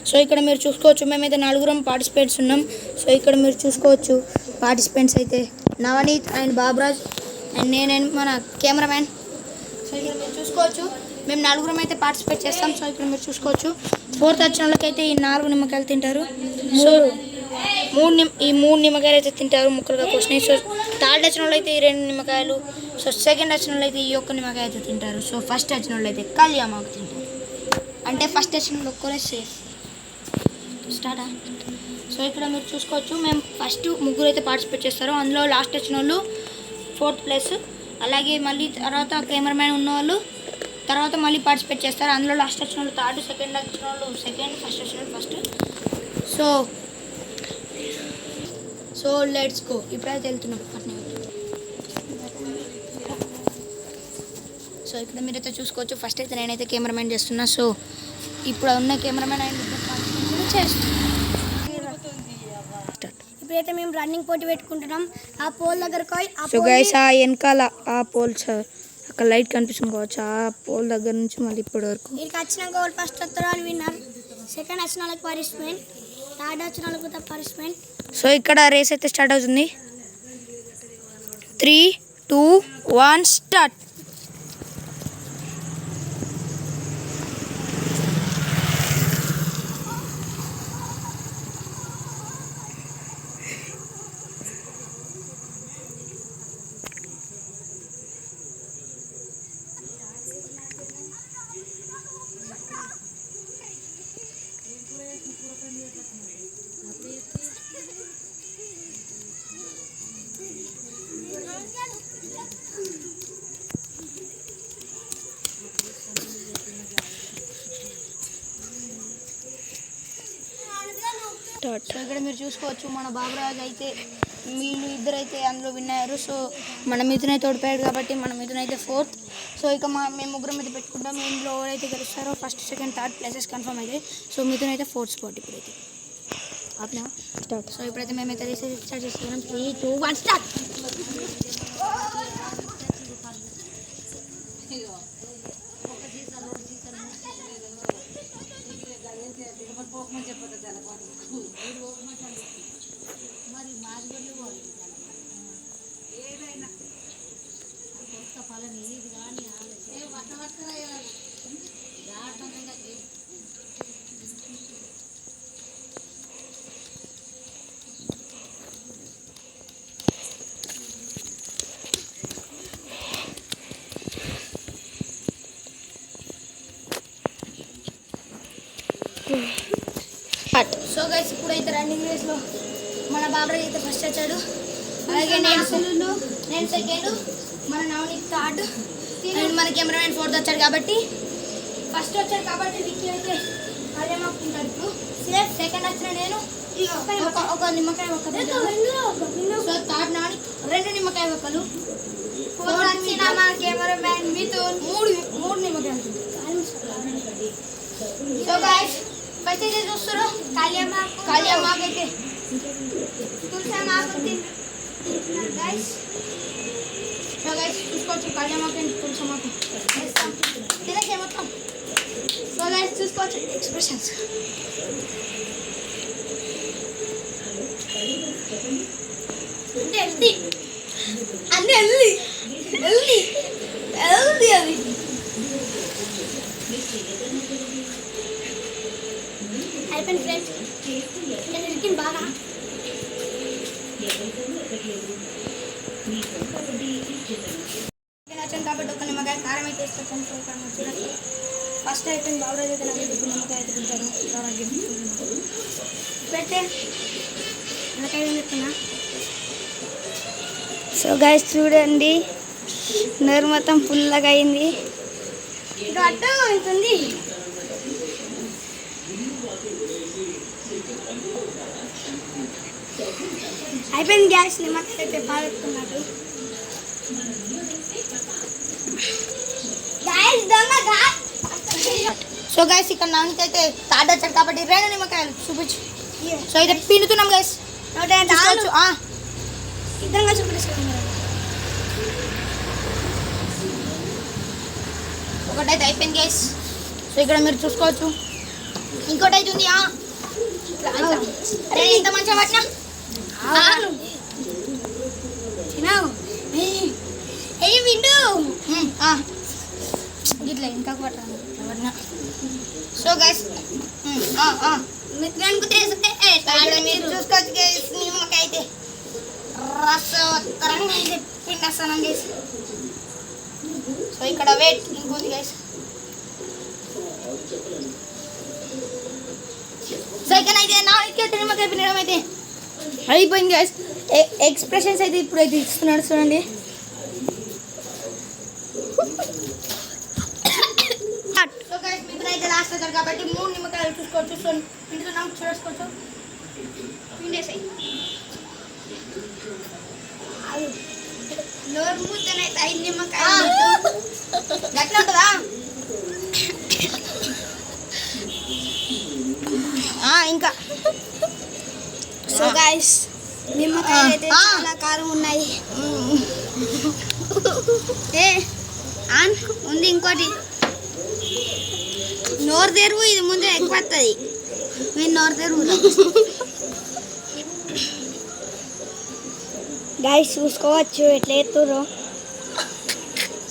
So ఇక్కడ మీరు చూసుకోవచ్చు, మేమైతే 4 పార్టిసిపేట్స్ ఉన్నాం. సో ఇక్కడ మీరు చూసుకోవచ్చు పార్టిసిపెంట్స్ అయితే నవనీత్ అండ్ బాబరాజ్ అండ్ నేను మన కెమెరామ్యాన్. సో ఇక్కడ మీరు చూసుకోవచ్చు మేము 4 అయితే పార్టిసిపేట్ చేస్తాం. సో ఇక్కడ మీరు చూసుకోవచ్చు 4th వచ్చిన వాళ్ళకైతే ఈ 4 నిమ్మకాయలు తింటారు. సో 3 నిమ్మకాయలు అయితే తింటారు, ముక్కలుగా కోసినాయి. సో 3rd వచ్చిన వాళ్ళు అయితే ఈ 2 నిమ్మకాయలు. సో 2nd వచ్చిన వాళ్ళు అయితే ఈ 1 నిమ్మకాయ అయితే తింటారు. సో 1st వచ్చిన వాళ్ళు అయితే కళ్యామాకు తింటారు. అంటే ఫస్ట్ వచ్చిన వాళ్ళు ఒక్కరే సేఫ్. స్టార్టా. సో ఇక్కడ మీరు చూసుకోవచ్చు మేము ఫస్ట్ 3 అయితే పార్టిసిపేట్ చేస్తారు. అందులో లాస్ట్ వచ్చిన వాళ్ళు 4th ప్లేస్. అలాగే మళ్ళీ తర్వాత కెమెరామ్యాన్ ఉన్నవాళ్ళు తర్వాత మళ్ళీ పార్టిసిపేట్ చేస్తారు. అందులో లాస్ట్ వచ్చిన వాళ్ళు 3rd, 2nd వచ్చిన వాళ్ళు 2nd, ఫస్ట్ వచ్చిన వాళ్ళు 1st. So let's go. ఇప్పుడైతే వెళ్తున్నాం పట్నం. సో ఇక్కడ మీరైతే చూసుకోవచ్చు ఫస్ట్ అయితే నేనైతే కెమెరామ్యాన్ చేస్తున్నా. సో ఇప్పుడు ఉన్న కెమెరామ్యాన్ అండ్ చేస్తున్నాం. ఇప్పుడైతే మేము రన్నింగ్ పోటీ పెట్టుకుంటున్నాం. ఆ పోల్ దగ్గరకు సో గైస్ ఆ వెనకాల ఆ పోల్ అక్కడ లైట్ కనిపిస్తుంది కావచ్చు, ఆ పోల్ దగ్గర నుంచి మళ్ళీ ఇప్పటి వరకు వీరికి వచ్చిన గోల్ ఫస్ట్ వస్తారు అని విన్నర్, 2nd వచ్చిన వాళ్ళకి పనిష్మెంట్, 3rd వచ్చిన వాళ్ళకి పనిష్మెంట్. సో ఇక్కడ రేస్ అయితే స్టార్ట్ అవుతుంది. 3, 2, 1 స్టార్ట్. సో ఇక్కడ మీరు చూసుకోవచ్చు మన బాబురాజ్ అయితే వీళ్ళు ఇద్దరైతే అందులో విన్ అయ్యారు. సో మన మిథున్ అయితే ఓడిపోయాడు కాబట్టి మన మిథున్ అయితే 4th. సో ఇక మేము 3 అయితే పెట్టుకుంటాం. ఇందులో ఎవరైతే గెలుస్తారో 1st, 2nd, 3rd places confirm అయితే. సో మిథున్ అయితే 4th స్పాట్ ఇప్పుడైతే ఆప్నా స్టార్ట్. సో ఇప్పుడైతే మేమైతే రేస్ స్టార్ట్ చేస్తున్నాం. 3, 2, 1 స్టార్ట్. సో గైస్ ఇప్పుడైతే రన్నింగ్ రేస్లో మన బాబరాజ్ అయితే ఫస్ట్ వచ్చాడు. అలాగే నేను 2nd, మన నవనీత్ 3rd అండ్ మన కెమెరామెన్ 4th వచ్చాడు. కాబట్టి ఫస్ట్ వచ్చాడు కాబట్టి విక్కీ అయితే కళ్యామాకుంటాడు. ఇప్పుడు సేఫ్. 2nd వచ్చిన నేను ఒక నిమ్మకాయ ఒక్కలు. సో 3rd నాని 2 నిమ్మకాయ ఒక్కలు. 4th వచ్చిన మన కెమెరామెన్ మిథున్ 3 నిమ్మకాయలు. సో గైస్ ఫస్ట్ అయితే చూస్తారు కళ్యామాకు అయితే తులసమాకు తింటున్నారు గైస్. సో గైస్ చూసుకోవచ్చు కళ్యామాకు అండ్ తులసమాకు తినకే మొత్తం. సో గైస్ చూసుకోవచ్చు ఎక్స్ప్రెషన్స్. అంటే హెల్తీ అది అయిపోయింది ఫ్రెండ్స్. నేను ఉడికింది బాగా. నచ్చాను కాబట్టి ఒక నిమ్మకాయ కారం అయితే వేసుకొచ్చాను. చూడండి ఫస్ట్ అయిపోయింది బాబరాజ్ అయితే నాకు నిమ్మకాయ అయితే తింటాను. పెడితే నిమ్మకాయ ఏం చెప్తున్నా. సో గైస్ చూడండి నోరు మొత్తం ఫుల్గా అయింది. ఇటు అట్టు అవుతుంది. అయిపోయింది గ్యాస్. నిమ్మకాయ అయితే బాగా పెట్టుకున్నాడు. సో గైస్ ఇక్కడ నవనీత్ అయితే 3rd వచ్చాడు కాబట్టి 2 నిమ్మకాయలు చూపించు. సో అయితే పిండుతున్నాం గైస్. ఇద్దరంగా చూపించుకుంటున్నాం. ఒకటి అయితే అయిపోయింది గైస్. సో ఇక్కడ మీరు చూసుకోవచ్చు. ఇంకోటి అయితే ఉంది. అరే ఎంత మంచిగా పట్టినా విండు ఇట్లా ఇంకా పట్టినా. సో గైస్ మిత్రానికి తెలుస్తే మీరు చూసుకోవచ్చు గైస్. నిమ్మకాయ అయితే రసవత్తరంగా అయితే పిండేస్తాను గైస్. సో ఇక్కడ వెయిట్ ఇంకోంది గైస్. సో ఇక్కడ అయితే నాలుగు నిమ్మకాయ పిండడం అయితే అయిపోయింది గైస్. ఎక్స్ప్రెషన్స్ అయితే ఇప్పుడు అయితే ఇస్తున్నాడు చూడండి. సో గైస్ మీకు అయితే లాస్ట్ అవుతారు కాబట్టి 3 నిమ్మకాయలు చూసుకోవచ్చు. సో పిండుతున్నాం చూసుకోవచ్చు. పిండేసాయి నోరు ముద్దనైతే 5 నిమ్మకాయలు గట్ల ఉంటుందా? ఇంకా సో గైస్ నిమ్మకాయలు అయితే చాలా కారం ఉన్నాయి. ఆన్ ఉంది ఇంకోటి. నోరు తెరువు, ఇది ముందే ఎక్కువ వస్తుంది. మీరు నోరు తెరువు గైస్ చూసుకోవచ్చు ఎట్లా ఎత్తురు.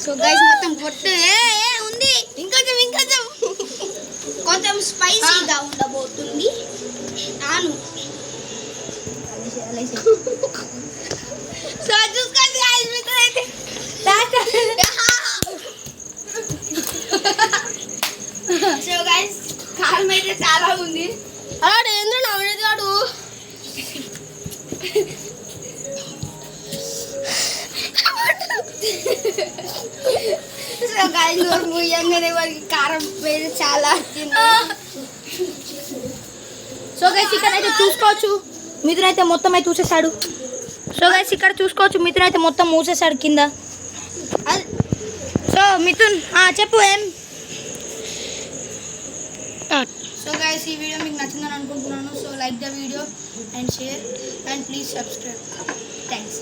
సో గైస్ మొత్తం పొట్టు ఉంది. ఇంకొంచెం కొంచెం స్పైసీగా ఉండబోతుంది. ఆను సో చూసుకోండి గైస్ మీకు అయితే సో గైస్ కారం అయితే చాలా ఉంది. అలాడు ఏంద్ర నవ్వేది వాడు. సో గైస్ నోరు మూయంగానే వారికి కారం వేసి చాలా వచ్చింది. సో గైస్ ఇక్కడ అయితే చూసుకోవచ్చు. మిథున్ అయితే మొత్తం అయితే చూసేసాడు. సో గైస్ ఇక్కడ చూసుకోవచ్చు. మిథున్ అయితే మొత్తం మూసేసాడు కింద. సో మిథున్ చెప్పు ఏం. సో గైస్ ఈ వీడియో మీకు నచ్చిందని అనుకుంటున్నాను. So like the video and share and please subscribe. Thanks.